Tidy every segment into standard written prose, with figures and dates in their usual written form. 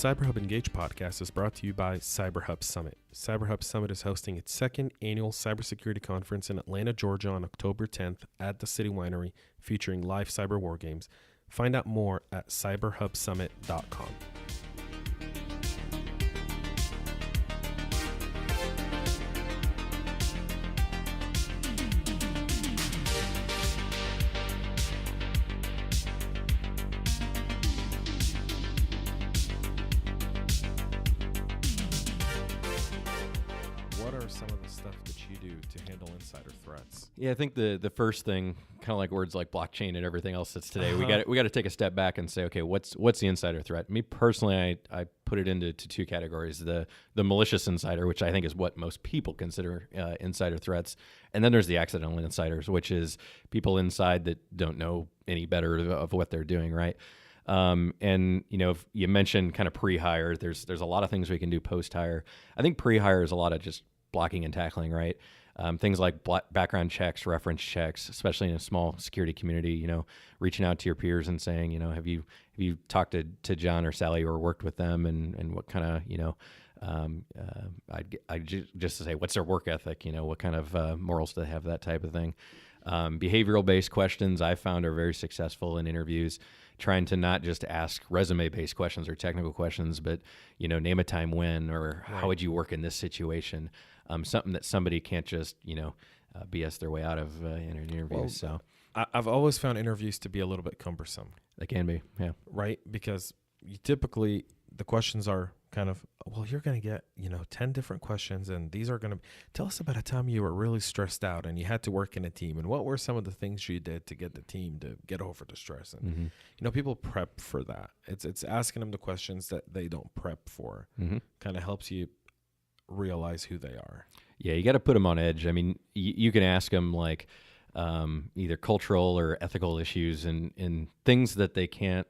CyberHub Engage podcast is brought to you by CyberHub Summit. CyberHub Summit is hosting its second annual cybersecurity conference in Atlanta, Georgia on October 10th at the City Winery, featuring live cyber war games. Find out more at cyberhubsummit.com. What are some of the stuff that you do to handle insider threats? Yeah, I think the first thing, kind of like words like blockchain and everything else that's today, we got to take a step back and say, okay, what's the insider threat? Me personally, I put it into two categories: the malicious insider, which I think is what most people consider insider threats, and then there's the accidental insiders, which is people inside that don't know any better of what they're doing, right? And you know, if you mentioned kind of pre-hire, there's a lot of things we can do post-hire. I think pre-hire is a lot of just blocking and tackling, right? Things like background checks, reference checks, especially in a small security community, you know, reaching out to your peers and saying, you know, have you talked to John or Sally or worked with them, and what kind of, you know, just to say, what's their work ethic, you know, what kind of morals do they have, that type of thing. Behavioral based questions I found are very successful in interviews, trying to not just ask resume based questions or technical questions, but, you know, name a time when, or how would you work in this situation? Something that somebody can't just, you know, BS their way out of in an interview. Well, so I've always found interviews to be a little bit cumbersome. they can be, yeah. Right? Because you typically, the questions are kind of, well, you're going to get, 10 different questions, and these are going to tell us about a time you were really stressed out and you had to work in a team, and what were some of the things you did to get the team to get over the stress. And, people prep for that. It's asking them the questions that they don't prep for. Kind of helps you realize who they are. Yeah, you got to put them on edge. I mean, you can ask them like either cultural or ethical issues and things that they can't,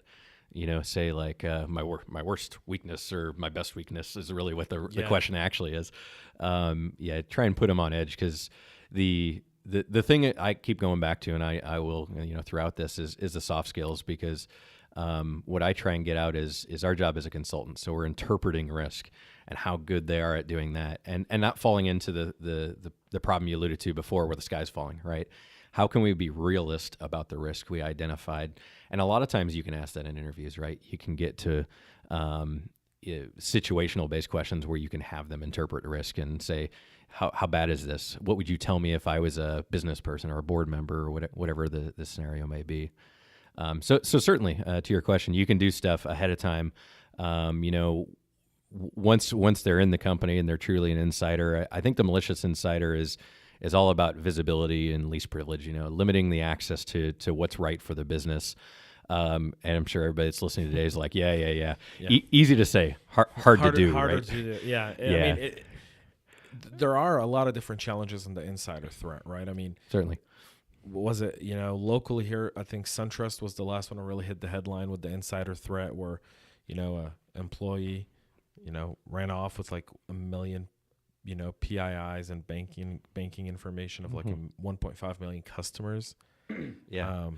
say like my worst weakness or my best weekness is really what the question actually is. Try and put them on edge, because the thing that I keep going back to, and I will, throughout this is the soft skills, because what I try and get out is our job as a consultant. So we're interpreting risk and how good they are at doing that, and not falling into the problem you alluded to before, where the sky's falling, right? How can we be realist about the risk we identified? And a lot of times you can ask that in interviews, right? You can get to situational based questions where you can have them interpret risk and say, how bad is this? What would you tell me if I was a business person or a board member, or whatever the scenario may be? So certainly, to your question, you can do stuff ahead of time. Once they're in the company and they're truly an insider, I think the malicious insider is all about visibility and least privilege. Limiting the access to what's right for the business. And I'm sure everybody that's listening today is like, yeah. Easy to say, hard to do. Harder right? to do. Yeah. I mean, there are a lot of different challenges in the insider threat, right? I mean, certainly. Was it, locally here, I think SunTrust was the last one to really hit the headline with the insider threat, where, a employee, ran off with like 1 million, PIIs and banking information of like 1.5 million customers. Yeah.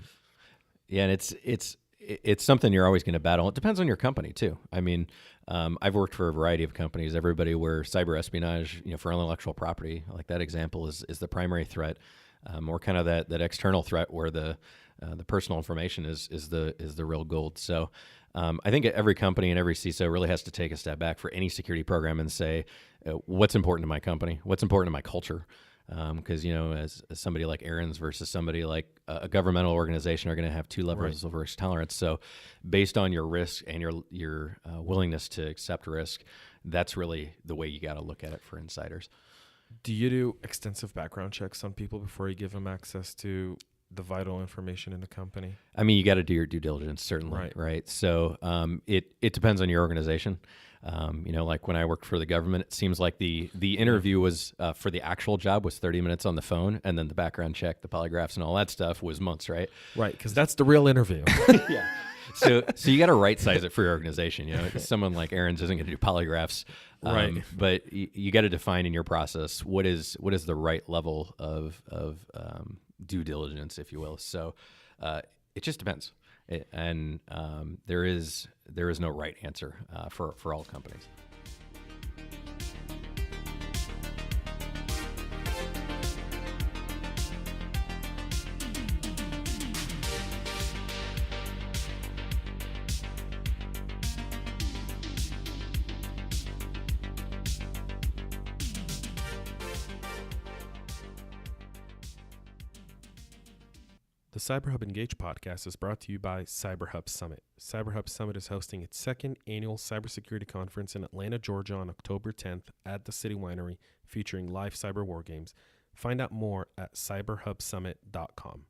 And it's something you're always going to battle. It depends on your company too. I mean, I've worked for a variety of companies, everybody where cyber espionage, for intellectual property, like that example is the primary threat. Or kind of that external threat where the personal information is the real gold. So I think every company and every CISO really has to take a step back for any security program and say, what's important to my company? What's important to my culture? Because, as somebody like Aaron's versus somebody like a governmental organization are going to have two levels of risk tolerance. So based on your risk and your willingness to accept risk, that's really the way you got to look at it for insiders. Do you do extensive background checks on people before you give them access to the vital information in the company? I mean, you got to do your due diligence, certainly, right? So it depends on your organization. Like when I worked for the government, it seems like the interview was for the actual job was 30 minutes on the phone, and then the background check, the polygraphs, and all that stuff was months, right? Right, because that's the real interview. Yeah. So you got to right size it for your organization. Someone like Aaron's isn't going to do polygraphs, right? But you got to define in your process what is the right level of due diligence, if you will. So it just depends. And there is no right answer for all companies. The CyberHub Engage podcast is brought to you by CyberHub Summit. CyberHub Summit is hosting its second annual cybersecurity conference in Atlanta, Georgia on October 10th at the City Winery, featuring live cyber war games. Find out more at cyberhubsummit.com.